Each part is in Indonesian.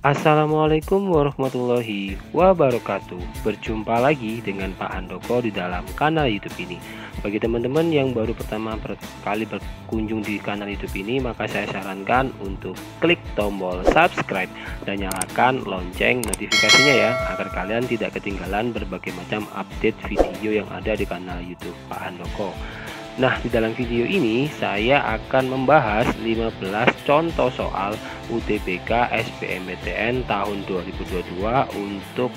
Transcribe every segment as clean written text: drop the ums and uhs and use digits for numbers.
Assalamualaikum warahmatullahi wabarakatuh. Berjumpa lagi dengan Pak Handoko di dalam kanal YouTube ini. Bagi teman-teman yang baru pertama kali berkunjung di kanal YouTube ini, maka saya sarankan untuk klik tombol subscribe dan nyalakan lonceng notifikasinya ya, agar kalian tidak ketinggalan berbagai macam update video yang ada di kanal YouTube Pak Handoko. Nah, di dalam video ini saya akan membahas 15 contoh soal UTBK SBMPTN tahun 2022 untuk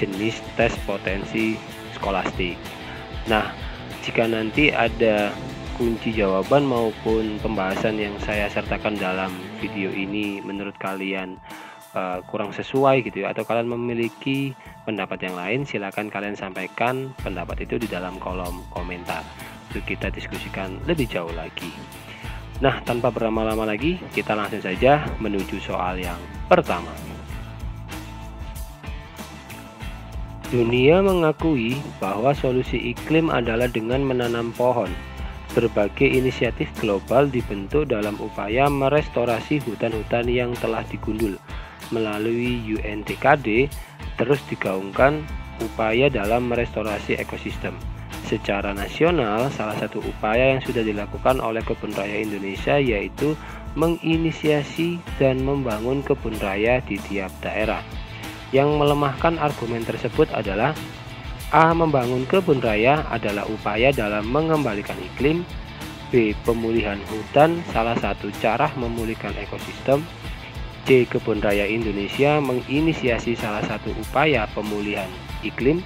jenis tes potensi skolastik. Nah, jika nanti ada kunci jawaban maupun pembahasan yang saya sertakan dalam video ini menurut kalian kurang sesuai gitu ya, atau kalian memiliki pendapat yang lain, silakan kalian sampaikan pendapat itu di dalam kolom komentar untuk kita diskusikan lebih jauh lagi. Nah, tanpa berlama-lama lagi, kita langsung saja menuju soal yang pertama. Dunia mengakui bahwa solusi iklim adalah dengan menanam pohon. Berbagai inisiatif global dibentuk dalam upaya merestorasi hutan-hutan yang telah digundul. Melalui UNTKD, terus digaungkan upaya dalam merestorasi ekosistem. Secara nasional, salah satu upaya yang sudah dilakukan oleh Kebun Raya Indonesia yaitu menginisiasi dan membangun kebun raya di tiap daerah. Yang melemahkan argumen tersebut adalah A. Membangun kebun raya adalah upaya dalam mengembalikan iklim. B. Pemulihan hutan salah satu cara memulihkan ekosistem. C. Kebun Raya Indonesia menginisiasi salah satu upaya pemulihan iklim.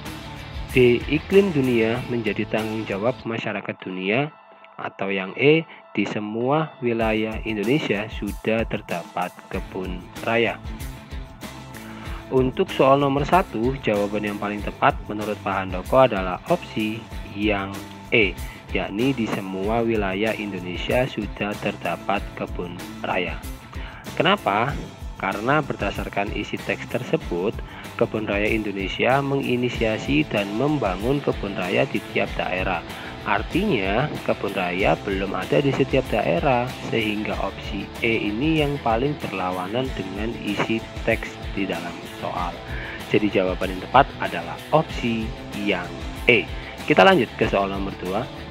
D. Iklim dunia menjadi tanggung jawab masyarakat dunia. Atau yang E. Di semua wilayah Indonesia sudah terdapat kebun raya. Untuk soal nomor 1, jawaban yang paling tepat menurut Pak Handoko adalah opsi yang E, yakni di semua wilayah Indonesia sudah terdapat kebun raya. Kenapa? Karena berdasarkan isi teks tersebut, Kebun Raya Indonesia menginisiasi dan membangun kebun raya di tiap daerah. Artinya, kebun raya belum ada di setiap daerah, sehingga opsi E ini yang paling berlawanan dengan isi teks di dalam soal. Jadi jawaban yang tepat adalah opsi yang E. Kita lanjut ke soal nomor 2.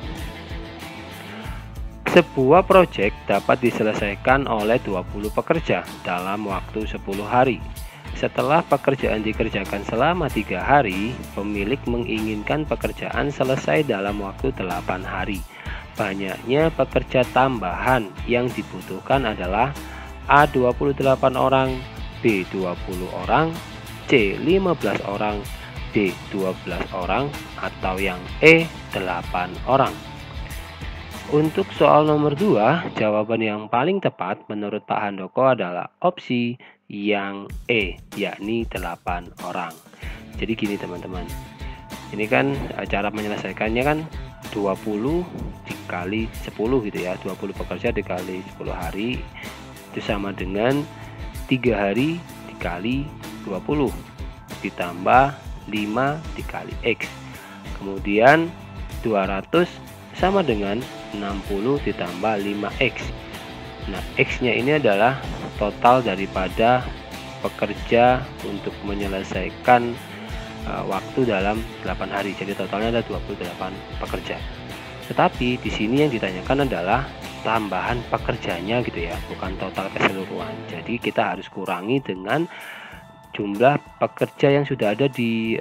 Sebuah proyek dapat diselesaikan oleh 20 pekerja dalam waktu 10 hari. Setelah pekerjaan dikerjakan selama 3 hari, pemilik menginginkan pekerjaan selesai dalam waktu 8 hari. Banyaknya pekerja tambahan yang dibutuhkan adalah A. 28 orang, B. 20 orang, C. 15 orang, D. 12 orang, atau yang E. 8 orang. Untuk soal nomor 2, jawaban yang paling tepat menurut Pak Handoko adalah opsi yang E, yakni 8 orang. Jadi gini teman-teman, ini kan cara menyelesaikannya kan 20 dikali 10 gitu ya, 20 pekerja dikali 10 hari itu sama dengan 3 hari dikali 20 ditambah 5 dikali X, kemudian 200 sama dengan 60 ditambah 5X. Nah, X-nya ini adalah total daripada pekerja untuk menyelesaikan waktu dalam 8 hari. Jadi totalnya ada 28 pekerja. Tetapi di sini yang ditanyakan adalah tambahan pekerjanya gitu ya, bukan total keseluruhan. Jadi kita harus kurangi dengan jumlah pekerja yang sudah ada di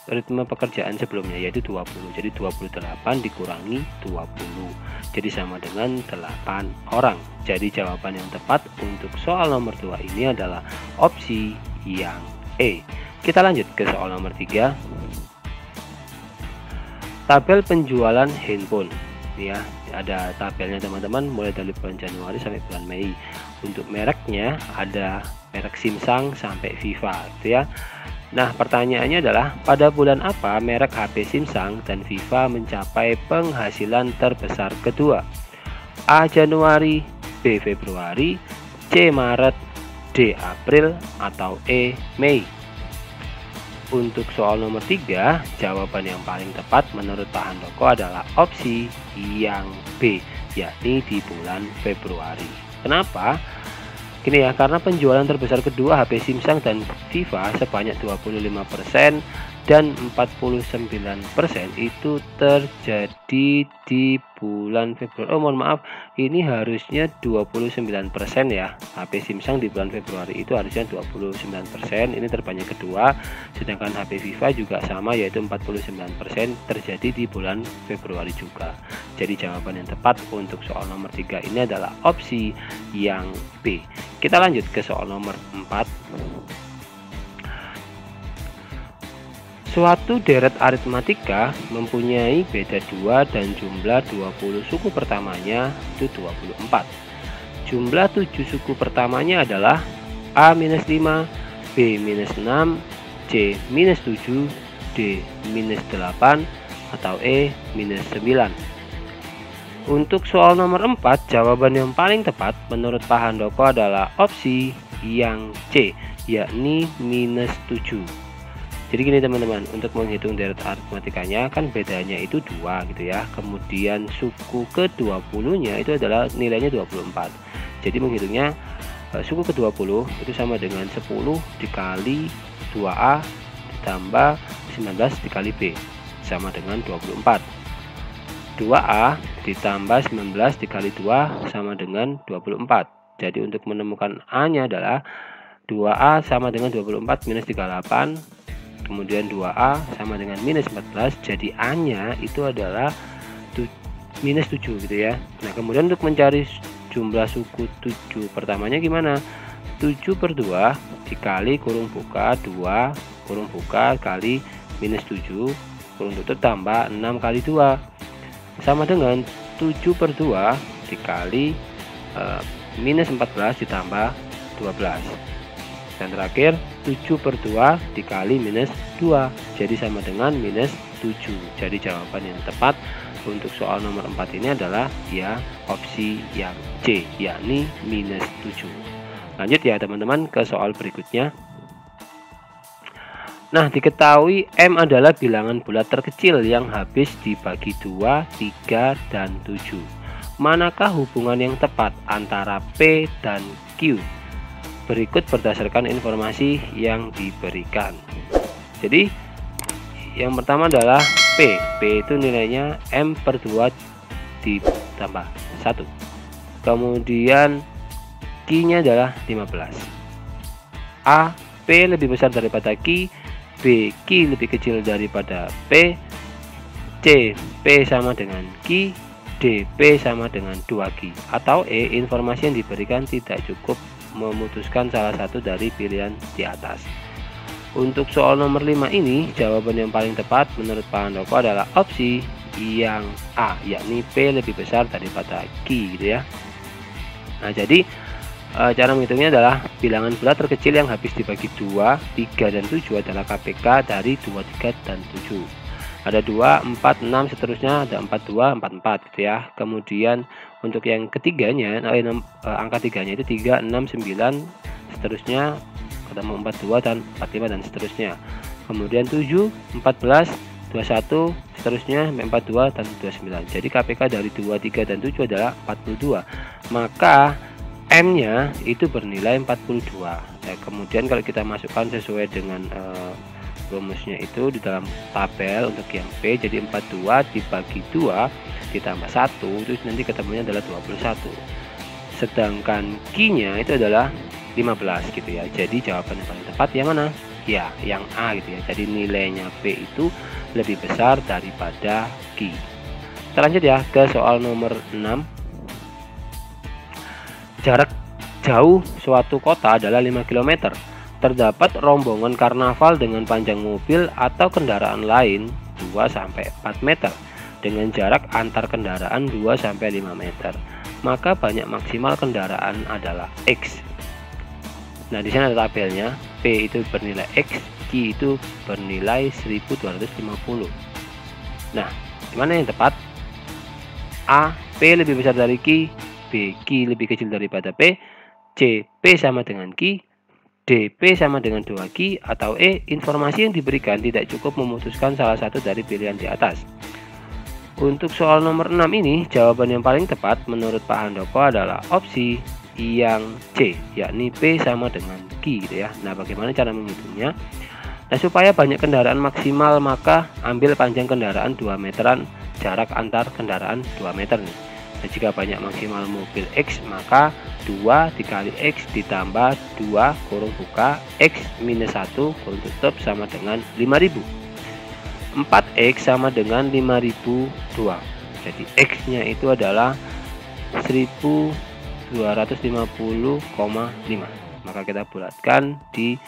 ritme pekerjaan sebelumnya, yaitu 20. Jadi 28 dikurangi 20, jadi sama dengan 8 orang. Jadi jawaban yang tepat untuk soal nomor 2 ini adalah opsi yang E. Kita lanjut ke soal nomor 3. Tabel penjualan handphone ya, ada tabelnya teman-teman, mulai dari bulan Januari sampai bulan Mei. Untuk mereknya ada merek Samsung sampai Viva gitu ya. Nah, pertanyaannya adalah pada bulan apa merek HP Samsung dan Viva mencapai penghasilan terbesar kedua? A. Januari, B. Februari, C. Maret, D. April, atau E. Mei. Untuk soal nomor 3, jawaban yang paling tepat menurut Pak Handoko adalah opsi yang B, yakni di bulan Februari. Kenapa? Gini ya, karena penjualan terbesar kedua HP Samsung dan Viva sebanyak 25% dan 49% itu terjadi di bulan Februari. Oh, mohon maaf, ini harusnya 29% ya. HP Samsung di bulan Februari itu harusnya 29%, ini terbanyak kedua. Sedangkan HP Viva juga sama, yaitu 49% terjadi di bulan Februari juga. Jadi jawaban yang tepat untuk soal nomor 3 ini adalah opsi yang B. Kita lanjut ke soal nomor 4. Suatu deret aritmatika mempunyai beda 2 dan jumlah 20 suku pertamanya itu 24. Jumlah 7 suku pertamanya adalah A-5, B-6, C-7, D-8, atau E-9. Untuk soal nomor 4, jawaban yang paling tepat menurut Pak Handoko adalah opsi yang C, yakni -7. Jadi gini teman-teman, untuk menghitung deret aritmatikanya kan bedanya itu 2 gitu ya. Kemudian suku ke-20 nya itu adalah nilainya 24. Jadi menghitungnya suku ke-20 itu sama dengan 10 dikali 2A ditambah 19 dikali B sama dengan 24. 2A ditambah 19 dikali 2 sama dengan 24. Jadi untuk menemukan A-nya adalah 2A sama dengan 24 minus 38. Kemudian 2A sama dengan -14, jadi A-nya itu adalah -7 gitu ya. Nah, kemudian untuk mencari jumlah suku 7 pertamanya gimana? 7 per 2 dikali kurung buka 2 kurung buka kali -7 kurung tutup tambah 6 kali 2 sama dengan 7 per 2 dikali -14 ditambah 12. Dan terakhir 7 per 2 dikali -2, jadi sama dengan -7. Jadi jawaban yang tepat untuk soal nomor 4 ini adalah ya opsi yang C, yakni -7. Lanjut ya teman-teman ke soal berikutnya. Nah, diketahui M adalah bilangan bulat terkecil yang habis dibagi 2, 3, dan 7. Manakah hubungan yang tepat antara P dan Q? Berikut berdasarkan informasi yang diberikan. Jadi yang pertama adalah P. P itu nilainya M per 2 ditambah 1. Kemudian Q nya adalah 15. A. P lebih besar daripada Q. B. Q lebih kecil daripada P. C. P sama dengan Q. D. P sama dengan 2Q. Atau E. Informasi yang diberikan tidak cukup memutuskan salah satu dari pilihan di atas. Untuk soal nomor 5 ini, jawaban yang paling tepat menurut Pak Handoko adalah opsi yang A, yakni P lebih besar daripada Q gitu ya. Nah, jadi cara menghitungnya adalah bilangan bulat terkecil yang habis dibagi 2, 3, dan 7 adalah KPK dari 2, 3, dan 7. Ada 2, 4, 6, seterusnya ada 4, 2, 4, 4 gitu ya. Kemudian untuk yang ketiganya, angka tiganya itu 3, 6, 9, seterusnya ketemu 42 dan 45 dan seterusnya. Kemudian 7, 14, 21, seterusnya 42 dan 29. Jadi KPK dari 2, 3, dan 7 adalah 42. Maka M-nya itu bernilai 42. Ya, kemudian kalau kita masukkan sesuai dengan rumusnya itu di dalam tabel untuk yang P, jadi 42 dibagi 2 ditambah 1 itu nanti ketemunya adalah 21. Sedangkan Q-nya itu adalah 15 gitu ya. Jadi jawaban yang paling tepat yang mana? Ya, yang A gitu ya. Jadi nilainya P itu lebih besar daripada Q. Kita lanjut ya ke soal nomor 6. Jarak jauh suatu kota adalah 5 km. Terdapat rombongan karnaval dengan panjang mobil atau kendaraan lain 2-4 meter dengan jarak antar kendaraan 2-5 meter. Maka banyak maksimal kendaraan adalah X. Nah, di sana ada tabelnya. P itu bernilai X, Q itu bernilai 1250. Nah, gimana yang tepat? A. P lebih besar dari Q. B. Q lebih kecil daripada P. C. P sama dengan Q. D. P sama dengan 2Q. Atau E. Informasi yang diberikan tidak cukup memutuskan salah satu dari pilihan di atas. Untuk soal nomor 6 ini, jawaban yang paling tepat menurut Pak Handoko adalah opsi yang C, yakni P sama dengan Q gitu ya. Nah, bagaimana cara menghitungnya? Nah, supaya banyak kendaraan maksimal, maka ambil panjang kendaraan 2 meteran, jarak antar kendaraan 2 meter nih. Nah, jika banyak maksimal mobil X, maka 2 dikali X ditambah 2 kurung buka X minus 1 kurung tutup sama dengan 5.000. 4X sama dengan 5.002. Jadi X nya itu adalah 1250,5. Maka kita bulatkan di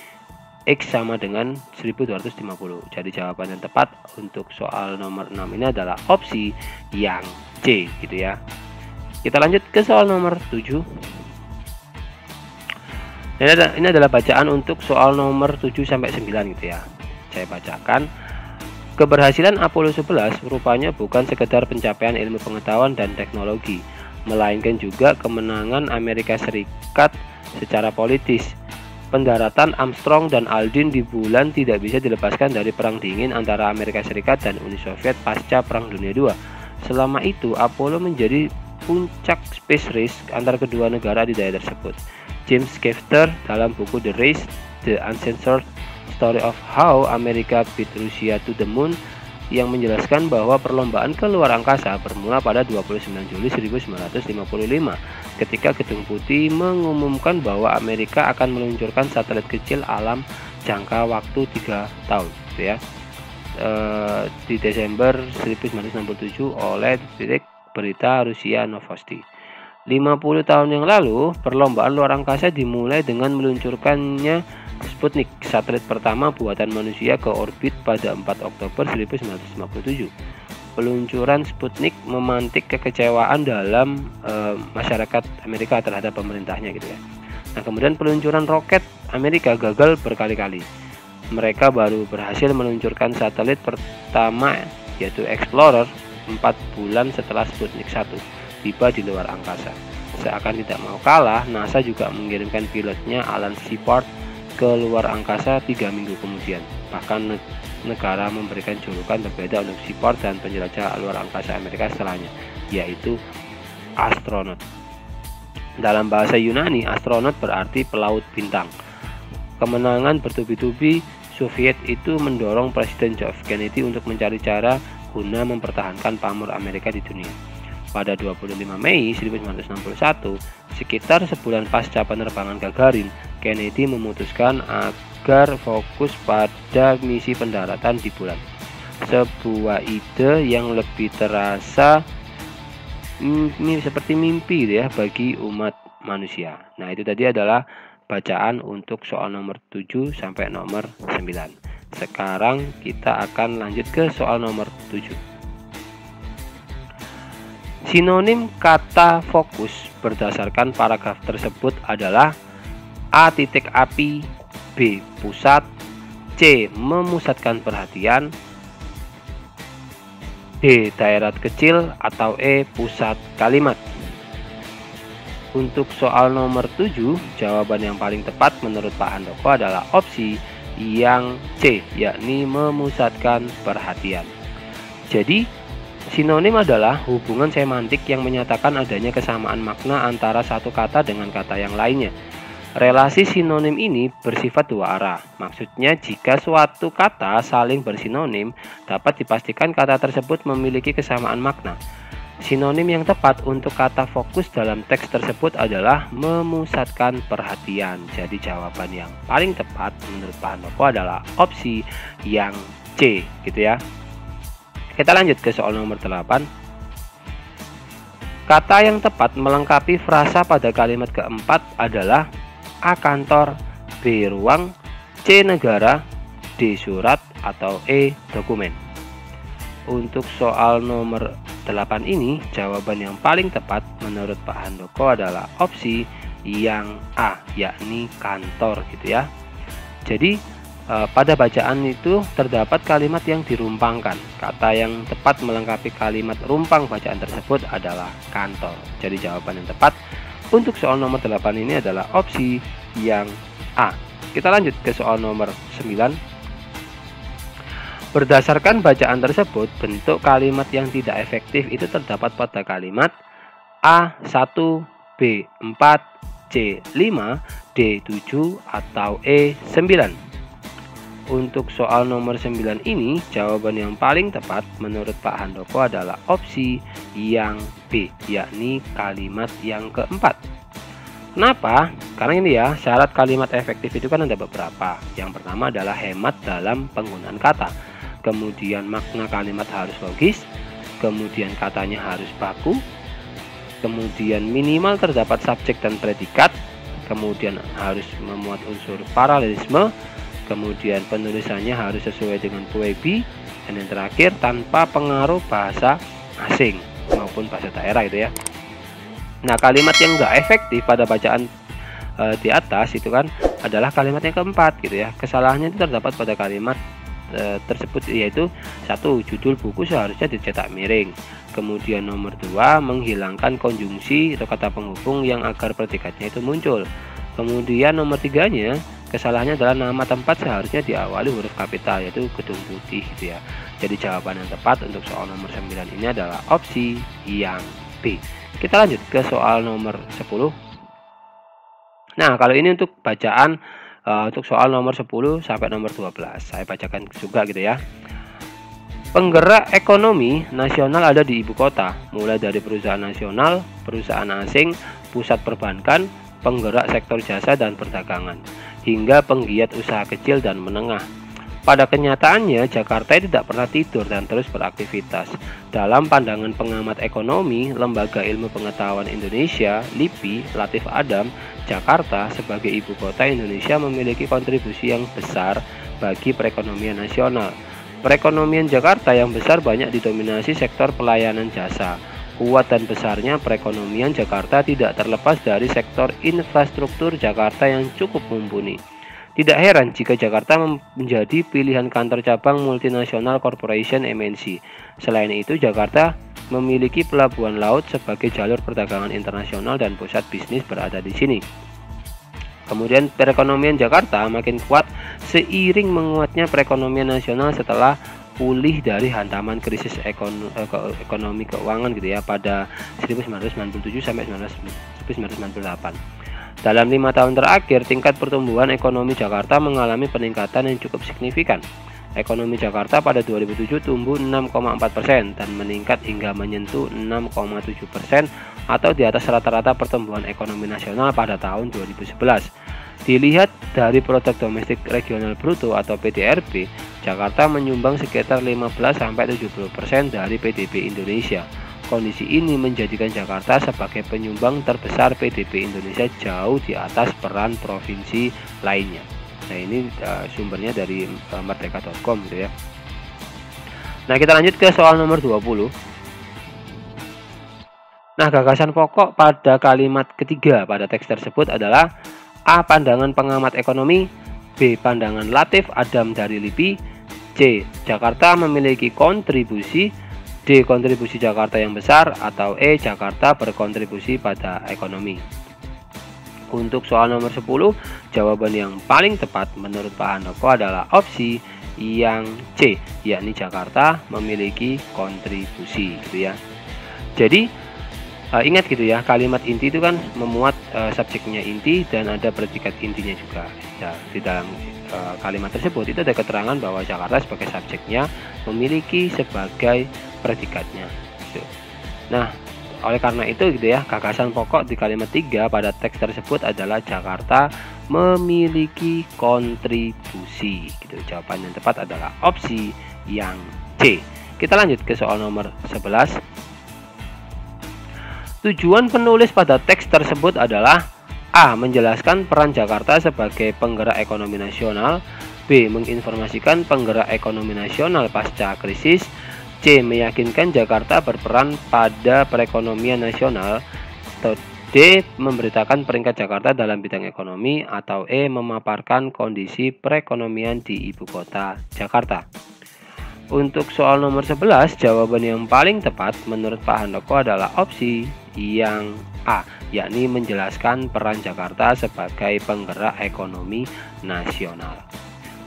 X sama dengan 1250. Jadi jawaban yang tepat untuk soal nomor 6 ini adalah opsi yang C gitu ya. Kita lanjut ke soal nomor 7. Ini adalah bacaan untuk soal nomor 7 sampai 9 gitu ya. Saya bacakan. Keberhasilan Apollo 11 rupanya bukan sekedar pencapaian ilmu pengetahuan dan teknologi, melainkan juga kemenangan Amerika Serikat secara politis. Pendaratan Armstrong dan Aldrin di bulan tidak bisa dilepaskan dari perang dingin antara Amerika Serikat dan Uni Soviet pasca Perang Dunia II. Selama itu, Apollo menjadi puncak space race antara kedua negara di daerah tersebut. James Kefter dalam buku The Race, The Uncensored Story of How America Beat Russia to the Moon yang menjelaskan bahwa perlombaan ke luar angkasa bermula pada 29 Juli 1955 ketika Gedung Putih mengumumkan bahwa Amerika akan meluncurkan satelit kecil alam jangka waktu 3 tahun gitu ya. Di Desember 1967 oleh berita Rusia Novosti. 50 tahun yang lalu, perlombaan luar angkasa dimulai dengan meluncurkannya Sputnik, satelit pertama buatan manusia ke orbit pada 4 Oktober 1957. Peluncuran Sputnik memantik kekecewaan dalam masyarakat Amerika terhadap pemerintahnya gitu ya. Nah, kemudian peluncuran roket Amerika gagal berkali-kali. Mereka baru berhasil meluncurkan satelit pertama yaitu Explorer 4 bulan setelah Sputnik 1 tiba di luar angkasa. Seakan tidak mau kalah, NASA juga mengirimkan pilotnya Alan Shepard ke luar angkasa 3 minggu kemudian. Bahkan negara memberikan julukan berbeda untuk Shepard dan penjelajah luar angkasa Amerika setelahnya, yaitu astronot. Dalam bahasa Yunani, astronot berarti pelaut bintang. Kemenangan bertubi-tubi Soviet itu mendorong Presiden John F. Kennedy untuk mencari cara guna mempertahankan pamor Amerika di dunia. Pada 25 Mei 1961, sekitar sebulan pasca penerbangan Gagarin, Kennedy memutuskan agar fokus pada misi pendaratan di bulan. Sebuah ide yang lebih terasa seperti mimpi ya bagi umat manusia. Nah, itu tadi adalah bacaan untuk soal nomor 7 sampai nomor 9. Sekarang kita akan lanjut ke soal nomor 7. Sinonim kata fokus berdasarkan paragraf tersebut adalah A. Titik api, B. Pusat, C. Memusatkan perhatian, D. Daerah kecil, atau E. Pusat kalimat. Untuk soal nomor 7, jawaban yang paling tepat menurut Pak Handoko adalah opsi yang C, yakni memusatkan perhatian. Jadi, sinonim adalah hubungan semantik yang menyatakan adanya kesamaan makna antara satu kata dengan kata yang lainnya. Relasi sinonim ini bersifat dua arah. Maksudnya, jika suatu kata saling bersinonim, dapat dipastikan kata tersebut memiliki kesamaan makna. Sinonim yang tepat untuk kata fokus dalam teks tersebut adalah memusatkan perhatian. Jadi jawaban yang paling tepat menurut Pak Handoko adalah opsi yang C, gitu ya. Kita lanjut ke soal nomor 8. Kata yang tepat melengkapi frasa pada kalimat keempat adalah A. Kantor, B. Ruang, C. Negara, D. Surat, atau E. Dokumen. Untuk soal nomor 8 ini, jawaban yang paling tepat menurut Pak Handoko adalah opsi yang A, yakni kantor gitu ya. Jadi pada bacaan itu terdapat kalimat yang dirumpangkan. Kata yang tepat melengkapi kalimat rumpang bacaan tersebut adalah kantor. Jadi jawaban yang tepat untuk soal nomor 8 ini adalah opsi yang A. Kita lanjut ke soal nomor 9. Berdasarkan bacaan tersebut, bentuk kalimat yang tidak efektif itu terdapat pada kalimat A1, B4, C. 5, D. 7, atau E. 9. Untuk soal nomor 9 ini, jawaban yang paling tepat menurut Pak Handoko adalah opsi yang B, yakni kalimat yang keempat. Kenapa? Karena ini ya, syarat kalimat efektif itu kan ada beberapa. Yang pertama adalah hemat dalam penggunaan kata. Kemudian makna kalimat harus logis. Kemudian katanya harus baku. Kemudian minimal terdapat subjek dan predikat. Kemudian harus memuat unsur paralelisme. Kemudian penulisannya harus sesuai dengan poebi. Dan yang terakhir, tanpa pengaruh bahasa asing maupun bahasa daerah itu ya. Nah, kalimat yang enggak efektif pada bacaan di atas itu kan adalah kalimat yang keempat gitu ya. Kesalahannya itu terdapat pada kalimat tersebut, yaitu 1. Judul buku seharusnya dicetak miring. Kemudian nomor 2, menghilangkan konjungsi atau kata penghubung yang agar predikatnya itu muncul. Kemudian nomor 3-nya, kesalahannya adalah nama tempat seharusnya diawali huruf kapital, yaitu Gedung Putih gitu ya. Jadi jawaban yang tepat untuk soal nomor 9 ini adalah opsi yang B. Kita lanjut ke soal nomor 10. Nah, kalau ini untuk bacaan untuk soal nomor 10 sampai nomor 12. Saya bacakan juga gitu ya. Penggerak ekonomi nasional ada di ibu kota, mulai dari perusahaan nasional, perusahaan asing, pusat perbankan, penggerak sektor jasa dan perdagangan, hingga penggiat usaha kecil dan menengah. Pada kenyataannya, Jakarta tidak pernah tidur dan terus beraktivitas. Dalam pandangan pengamat ekonomi, Lembaga Ilmu Pengetahuan Indonesia, LIPI, Latif Adam, Jakarta sebagai ibu kota Indonesia memiliki kontribusi yang besar bagi perekonomian nasional. Perekonomian Jakarta yang besar banyak didominasi sektor pelayanan jasa. Kuat dan besarnya perekonomian Jakarta tidak terlepas dari sektor infrastruktur Jakarta yang cukup mumpuni. Tidak heran jika Jakarta menjadi pilihan kantor cabang multinasional corporation MNC. Selain itu, Jakarta memiliki pelabuhan laut sebagai jalur perdagangan internasional dan pusat bisnis berada di sini. Kemudian perekonomian Jakarta makin kuat seiring menguatnya perekonomian nasional setelah pulih dari hantaman krisis ekonomi keuangan gitu ya pada 1997 sampai 1998. Dalam 5 tahun terakhir, tingkat pertumbuhan ekonomi Jakarta mengalami peningkatan yang cukup signifikan. Ekonomi Jakarta pada 2007 tumbuh 6,4% dan meningkat hingga menyentuh 6,7% atau di atas rata-rata pertumbuhan ekonomi nasional pada tahun 2011. Dilihat dari produk domestik regional bruto atau PDRB, Jakarta menyumbang sekitar 15-70% dari PDB Indonesia. Kondisi ini menjadikan Jakarta sebagai penyumbang terbesar PDB Indonesia jauh di atas peran provinsi lainnya. Nah, ini sumbernya dari merdeka.com gitu ya. Nah, kita lanjut ke soal nomor 20. Nah, gagasan pokok pada kalimat ketiga pada teks tersebut adalah A. Pandangan pengamat ekonomi, B. Pandangan Latif Adam dari LIPI, C. Jakarta memiliki kontribusi, D. Kontribusi Jakarta yang besar, atau E. Jakarta berkontribusi pada ekonomi. Untuk soal nomor 10, jawaban yang paling tepat menurut Pak Handoko adalah opsi yang C, yakni Jakarta memiliki kontribusi gitu ya. Jadi ingat gitu ya, kalimat inti itu kan memuat subjeknya inti dan ada predikat intinya juga. Ya, di dalam kalimat tersebut itu ada keterangan bahwa Jakarta sebagai subjeknya memiliki sebagai predikatnya gitu. Nah, oleh karena itu gitu ya, gagasan pokok di kalimat 3 pada teks tersebut adalah Jakarta memiliki kontribusi gitu. Jawaban yang tepat adalah opsi yang C. Kita lanjut ke soal nomor 11. Tujuan penulis pada teks tersebut adalah A. Menjelaskan peran Jakarta sebagai penggerak ekonomi nasional, B. Menginformasikan penggerak ekonomi nasional pasca krisis, C. Meyakinkan Jakarta berperan pada perekonomian nasional, atau D. Memberitakan peringkat Jakarta dalam bidang ekonomi, atau E. Memaparkan kondisi perekonomian di ibu kota Jakarta. Untuk soal nomor 11, jawaban yang paling tepat menurut Pak Handoko adalah opsi yang A, yakni menjelaskan peran Jakarta sebagai penggerak ekonomi nasional.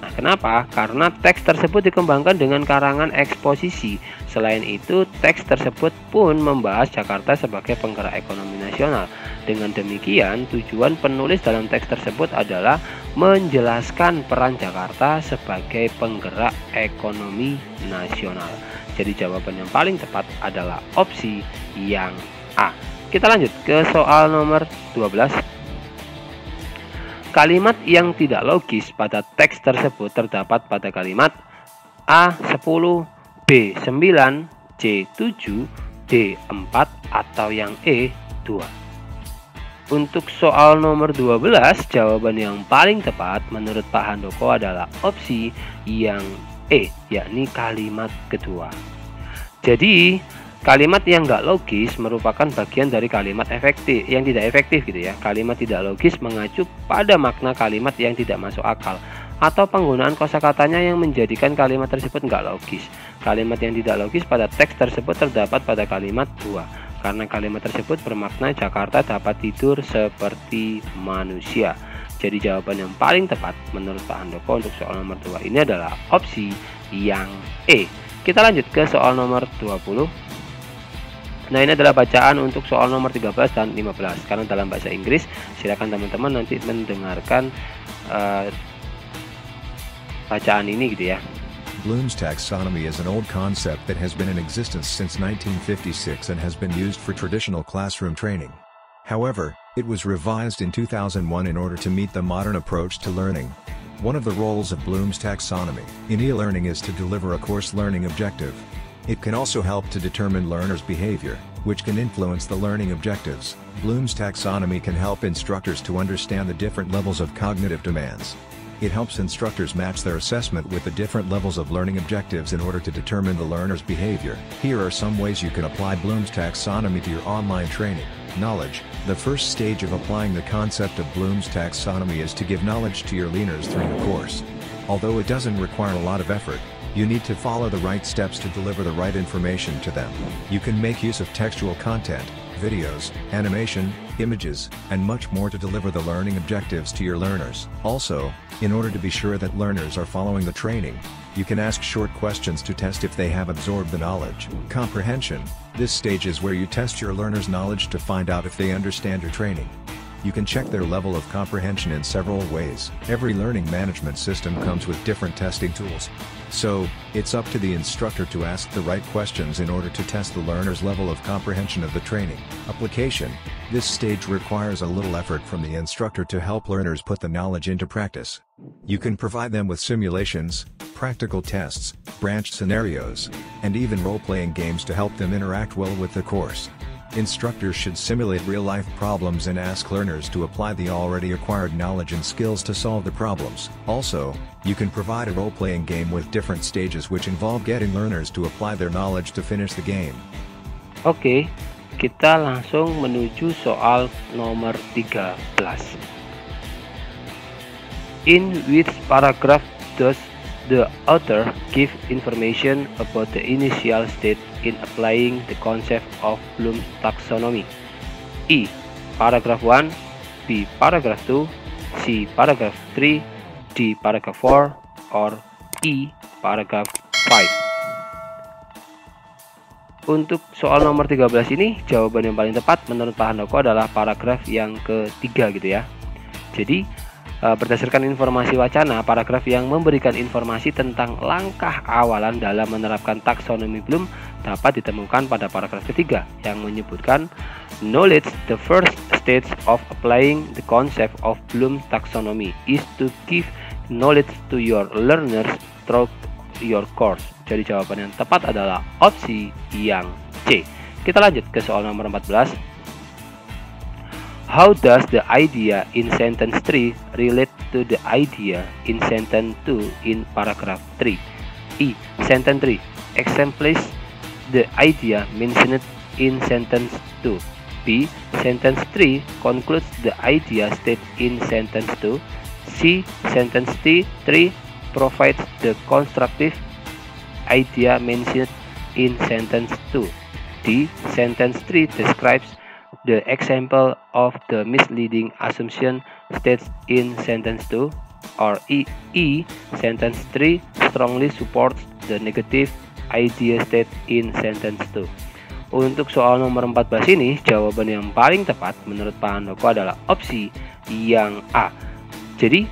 Nah, Kenapa? Karena teks tersebut dikembangkan dengan karangan eksposisi. Selain itu, teks tersebut pun membahas Jakarta sebagai penggerak ekonomi nasional. Dengan demikian, tujuan penulis dalam teks tersebut adalah menjelaskan peran Jakarta sebagai penggerak ekonomi nasional. Jadi jawaban yang paling tepat adalah opsi yang A. Kita lanjut ke soal nomor 12. Kalimat yang tidak logis pada teks tersebut terdapat pada kalimat A10, B9, C7, D4, atau yang E2. Untuk soal nomor 12, jawaban yang paling tepat menurut Pak Handoko adalah opsi yang E, yakni kalimat kedua. Jadi kalimat yang nggak logis merupakan bagian dari kalimat efektif yang tidak efektif gitu ya. Kalimat tidak logis mengacu pada makna kalimat yang tidak masuk akal atau penggunaan kosakatanya yang menjadikan kalimat tersebut nggak logis. Kalimat yang tidak logis pada teks tersebut terdapat pada kalimat 2 karena kalimat tersebut bermakna Jakarta dapat tidur seperti manusia. Jadi jawaban yang paling tepat menurut Pak Handoko untuk soal nomor 2 ini adalah opsi yang E. Kita lanjut ke soal nomor 20. Nah, ini adalah bacaan untuk soal nomor 13 dan 15. Karena dalam bahasa Inggris, silakan teman-teman nanti mendengarkan bacaan ini gitu ya. Bloom's taxonomy is an old concept that has been in existence since 1956 and has been used for traditional classroom training. However, it was revised in 2001 in order to meet the modern approach to learning. One of the roles of Bloom's taxonomy in e-learning is to deliver a course learning objective. It can also help to determine learners' behavior, which can influence the learning objectives. Bloom's taxonomy can help instructors to understand the different levels of cognitive demands. It helps instructors match their assessment with the different levels of learning objectives in order to determine the learner's behavior. Here are some ways you can apply Bloom's taxonomy to your online training. Knowledge. The first stage of applying the concept of Bloom's taxonomy is to give knowledge to your learners through the course. Although it doesn't require a lot of effort, you need to follow the right steps to deliver the right information to them. You can make use of textual content, videos, animation, images, and much more to deliver the learning objectives to your learners. Also, in order to be sure that learners are following the training, you can ask short questions to test if they have absorbed the knowledge. Comprehension. This stage is where you test your learners' knowledge to find out if they understand your training. You can check their level of comprehension in several ways. Every learning management system comes with different testing tools. So, it's up to the instructor to ask the right questions in order to test the learner's level of comprehension of the training. Application. This stage requires a little effort from the instructor to help learners put the knowledge into practice. You can provide them with simulations, practical tests, branched scenarios, and even role-playing games to help them interact well with the course. Instructors should simulate real-life problems and ask learners to apply the already acquired knowledge and skills to solve the problems. Also, you can provide a role-playing game with different stages which involve getting learners to apply their knowledge to finish the game. Oke, kita langsung menuju soal nomor 13. In which paragraph does the author give information about the initial state in applying the concept of Bloom's taxonomy? E. Paragraph 1, B. Paragraph 2, C. Paragraph 3, D. Paragraph 4, or E. Paragraph 5. Untuk soal nomor 13 ini, jawaban yang paling tepat menurut Pak Handoko adalah paragraf yang ketiga gitu ya. Jadi berdasarkan informasi wacana, paragraf yang memberikan informasi tentang langkah awalan dalam menerapkan taksonomi Bloom dapat ditemukan pada paragraf ketiga yang menyebutkan knowledge. The first stage of applying the concept of Bloom taxonomy is to give knowledge to your learners through your course. Jadi jawaban yang tepat adalah opsi yang C. Kita lanjut ke soal nomor 14. How does the idea in sentence 3 relate to the idea in sentence 2 in paragraph 3? E. Sentence 3 exemplifies the idea mentioned in sentence 2. B. Sentence 3 concludes the idea stated in sentence 2. C. Sentence 3 provides the constructive idea mentioned in sentence 2. D. Sentence 3 describes the example of the misleading assumption stated in sentence 2. Or E. Sentence 3 strongly supports the negative idea state in sentence 2. Untuk soal nomor 14 ini, jawaban yang paling tepat menurut Pak Handoko adalah opsi yang A. Jadi,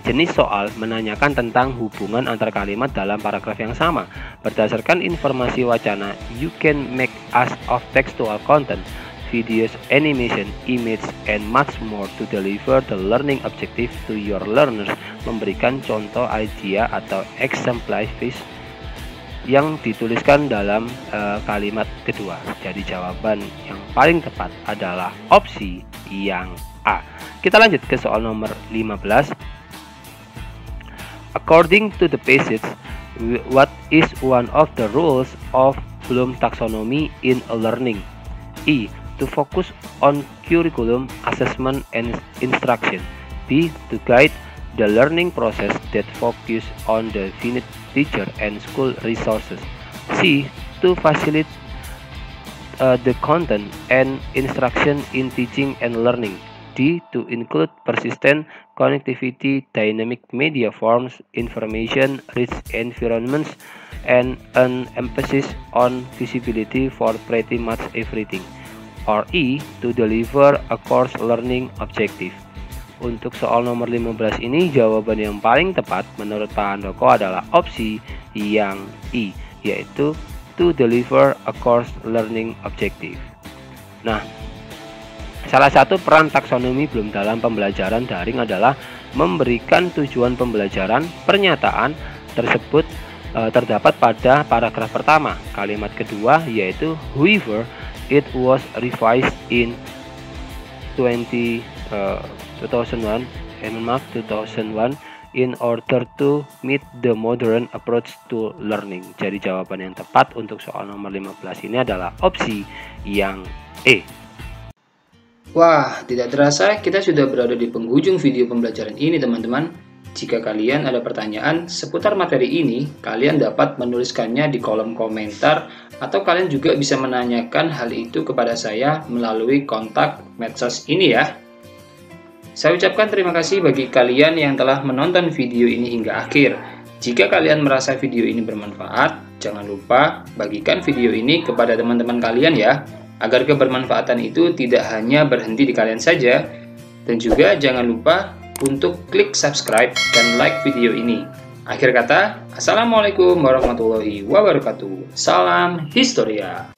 jenis soal menanyakan tentang hubungan antar kalimat dalam paragraf yang sama. Berdasarkan informasi wacana, you can make use of textual content, videos, animation, image, and much more to deliver the learning objective to your learners. Memberikan contoh idea atau exemplifies yang dituliskan dalam kalimat kedua. Jadi jawaban yang paling tepat adalah opsi yang A. Kita lanjut ke soal nomor 15. According to the passage, what is one of the rules of Bloom taxonomy in learning? E. To focus on curriculum, assessment, and instruction. B. To guide the learning process that focus on the finite teacher and school resources. C. To facilitate the content and instruction in teaching and learning. D. To include persistent connectivity, dynamic media forms, information rich environments, and an emphasis on visibility for pretty much everything. Or E. To deliver a course learning objective. Untuk soal nomor 15 ini, jawaban yang paling tepat menurut Pak Handoko adalah opsi yang I, yaitu to deliver a course learning objective. Nah, salah satu peran taksonomi Bloom dalam pembelajaran daring adalah memberikan tujuan pembelajaran. Pernyataan tersebut terdapat pada paragraf pertama. Kalimat kedua yaitu however, it was revised in 2001 in order to meet the modern approach to learning. Jadi jawaban yang tepat untuk soal nomor 15 ini adalah opsi yang E. Wah, tidak terasa kita sudah berada di penghujung video pembelajaran ini, teman-teman. Jika kalian ada pertanyaan seputar materi ini, kalian dapat menuliskannya di kolom komentar, atau kalian juga bisa menanyakan hal itu kepada saya melalui kontak medsos ini ya. Saya ucapkan terima kasih bagi kalian yang telah menonton video ini hingga akhir. Jika kalian merasa video ini bermanfaat, jangan lupa bagikan video ini kepada teman-teman kalian ya, agar kebermanfaatan itu tidak hanya berhenti di kalian saja. Dan juga jangan lupa untuk klik subscribe dan like video ini. Akhir kata, Assalamualaikum warahmatullahi wabarakatuh. Salam Historia.